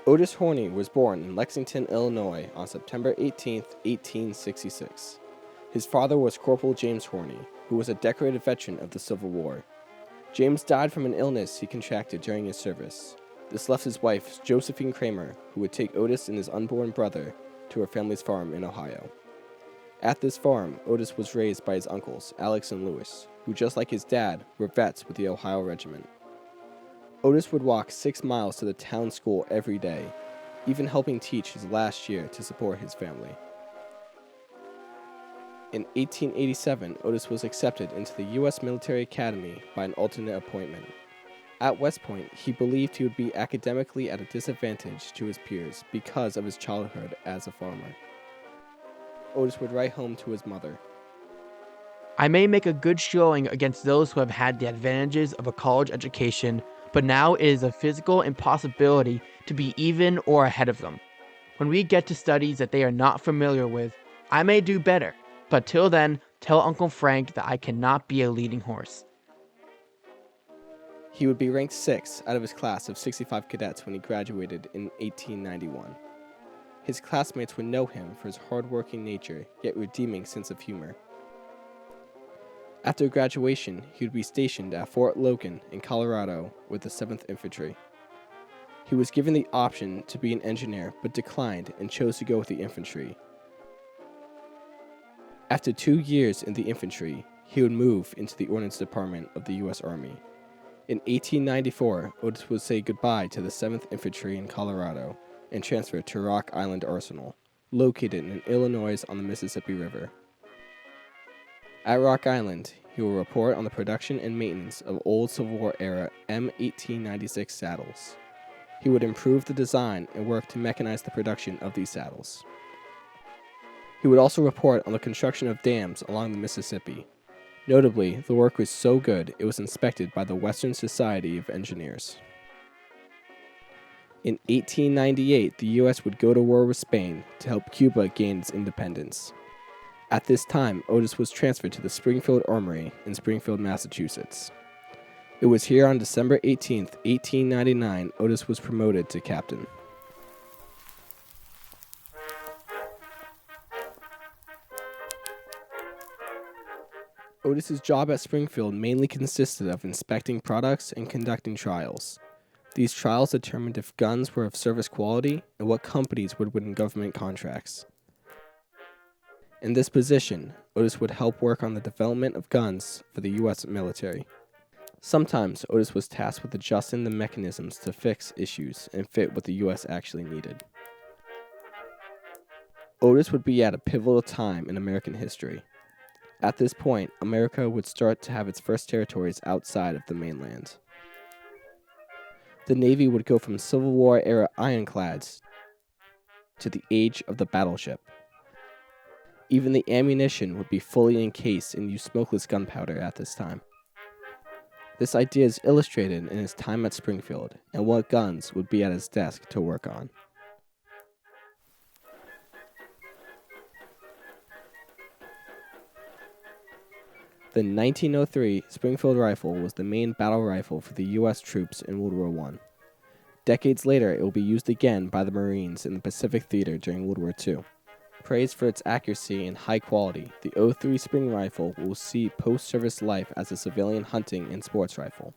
Odus Horney was born in Lexington, Illinois on September 18, 1866. His father was Corporal James Horney, who was a decorated veteran of the Civil War. James died from an illness he contracted during his service. This left his wife, Josephine Kramer, who would take Odus and his unborn brother to her family's farm in Ohio. At this farm, Odus was raised by his uncles, Alex and Lewis, who, just like his dad, were vets with the Ohio Regiment. Odus would walk 6 miles to the town school every day, even helping teach his last year to support his family. In 1887, Odus was accepted into the U.S. Military Academy by an alternate appointment. At West Point, he believed he would be academically at a disadvantage to his peers because of his childhood as a farmer. Odus would write home to his mother, "I may make a good showing against those who have had the advantages of a college education, but now it is a physical impossibility to be even or ahead of them. When we get to studies that they are not familiar with, I may do better, but till then, tell Uncle Frank that I cannot be a leading horse." He would be ranked 6th out of his class of 65 cadets when he graduated in 1891. His classmates would know him for his hard-working nature, yet redeeming sense of humor. After graduation, he would be stationed at Fort Logan in Colorado with the 7th Infantry. He was given the option to be an engineer, but declined and chose to go with the infantry. After 2 years in the infantry, he would move into the Ordnance Department of the U.S. Army. In 1894, Odus would say goodbye to the 7th Infantry in Colorado and transfer to Rock Island Arsenal, located in Illinois on the Mississippi River. At Rock Island, he will report on the production and maintenance of old Civil War era M1896 saddles. He would improve the design and work to mechanize the production of these saddles. He would also report on the construction of dams along the Mississippi. Notably, the work was so good it was inspected by the Western Society of Engineers. In 1898, the U.S. would go to war with Spain to help Cuba gain its independence. At this time, Odus was transferred to the Springfield Armory in Springfield, Massachusetts. It was here on December 18, 1899, Odus was promoted to captain. Odus's job at Springfield mainly consisted of inspecting products and conducting trials. These trials determined if guns were of service quality and what companies would win government contracts. In this position, Odus would help work on the development of guns for the U.S. military. Sometimes, Odus was tasked with adjusting the mechanisms to fix issues and fit what the U.S. actually needed. Odus would be at a pivotal time in American history. At this point, America would start to have its first territories outside of the mainland. The Navy would go from Civil War-era ironclads to the age of the battleship. Even the ammunition would be fully encased and use smokeless gunpowder at this time. This idea is illustrated in his time at Springfield and what guns would be at his desk to work on. The 1903 Springfield Rifle was the main battle rifle for the U.S. troops in World War I. Decades later, it will be used again by the Marines in the Pacific Theater during World War II. Praised for its accuracy and high quality, the M03 Spring Rifle will see post-service life as a civilian hunting and sports rifle.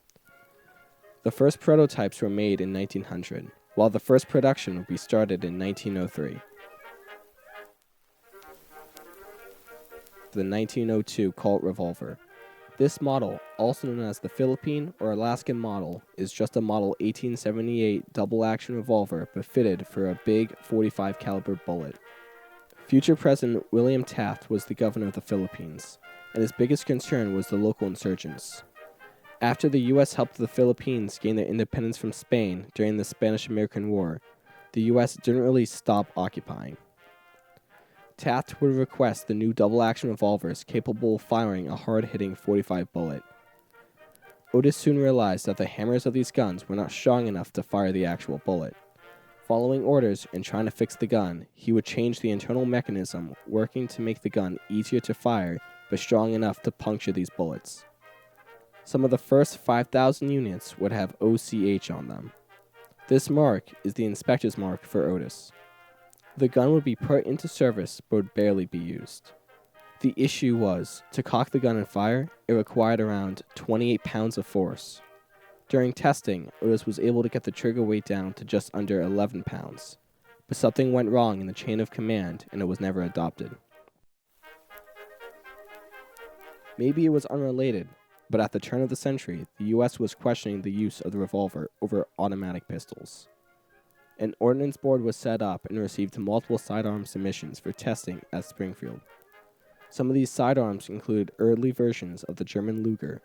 The first prototypes were made in 1900, while the first production would be started in 1903. The 1902 Colt Revolver. This model, also known as the Philippine or Alaskan model, is just a model 1878 double-action revolver but fitted for a big .45 caliber bullet. Future President William Taft was the governor of the Philippines, and his biggest concern was the local insurgents. After the U.S. helped the Philippines gain their independence from Spain during the Spanish-American War, the U.S. didn't really stop occupying. Taft would request the new double-action revolvers capable of firing a hard-hitting .45 bullet. Odus soon realized that the hammers of these guns were not strong enough to fire the actual bullet. Following orders and trying to fix the gun, he would change the internal mechanism, working to make the gun easier to fire but strong enough to puncture these bullets. Some of the first 5,000 units would have OCH on them. This mark is the inspector's mark for Odus. The gun would be put into service but would barely be used. The issue was, to cock the gun and fire, it required around 28 pounds of force. During testing, Odus was able to get the trigger weight down to just under 11 pounds, but something went wrong in the chain of command and it was never adopted. Maybe it was unrelated, but at the turn of the century, the US was questioning the use of the revolver over automatic pistols. An ordnance board was set up and received multiple sidearm submissions for testing at Springfield. Some of these sidearms included early versions of the German Luger,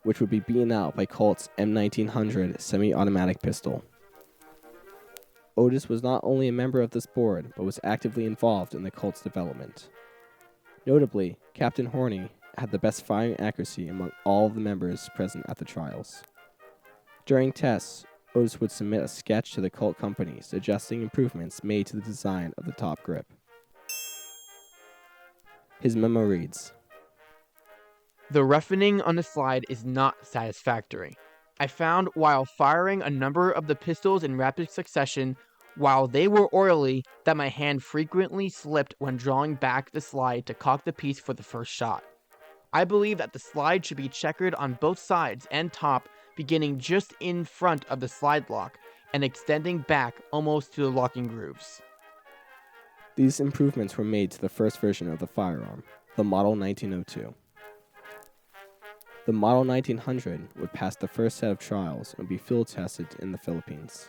which would be beaten out by Colt's M1911 semi-automatic pistol. Odus was not only a member of this board, but was actively involved in the Colt's development. Notably, Captain Horney had the best firing accuracy among all of the members present at the trials. During tests, Odus would submit a sketch to the Colt company suggesting improvements made to the design of the top grip. His memo reads, "The roughening on the slide is not satisfactory. I found while firing a number of the pistols in rapid succession, while they were oily, that my hand frequently slipped when drawing back the slide to cock the piece for the first shot. I believe that the slide should be checkered on both sides and top, beginning just in front of the slide lock and extending back almost to the locking grooves." These improvements were made to the first version of the firearm, the Model 1902. The Model 1900 would pass the first set of trials and be field tested in the Philippines.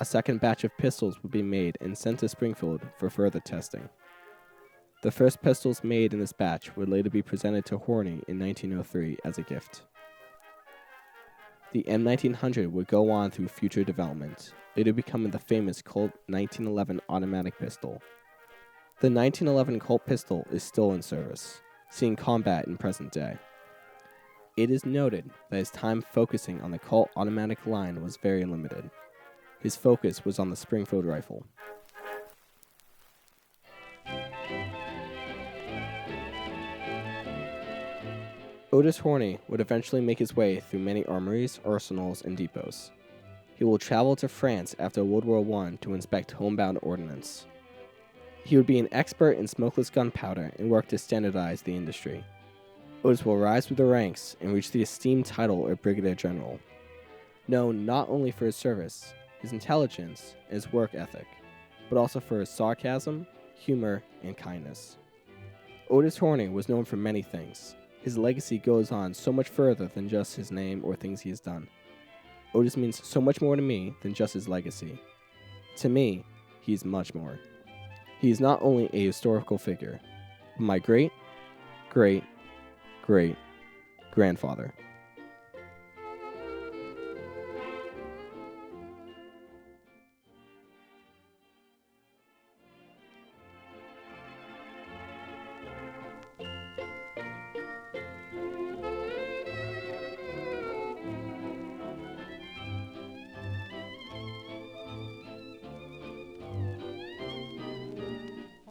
A second batch of pistols would be made and sent to Springfield for further testing. The first pistols made in this batch would later be presented to Horney in 1903 as a gift. The M1900 would go on through future development, later becoming the famous Colt 1911 automatic pistol. The 1911 Colt Pistol is still in service, seeing combat in present day. It is noted that his time focusing on the Colt automatic line was very limited. His focus was on the Springfield Rifle. Odus Horney would eventually make his way through many armories, arsenals, and depots. He will travel to France after World War I to inspect homebound ordnance. He would be an expert in smokeless gunpowder and work to standardize the industry. Odus will rise through the ranks and reach the esteemed title of Brigadier General, known not only for his service, his intelligence, and his work ethic, but also for his sarcasm, humor, and kindness. Odus Horney was known for many things. His legacy goes on so much further than just his name or things he has done. Odus means so much more to me than just his legacy. To me, he's much more. He is not only a historical figure, but my great, great, great grandfather.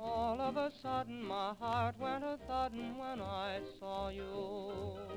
All of a sudden my heart went a-thuddin' when I saw you.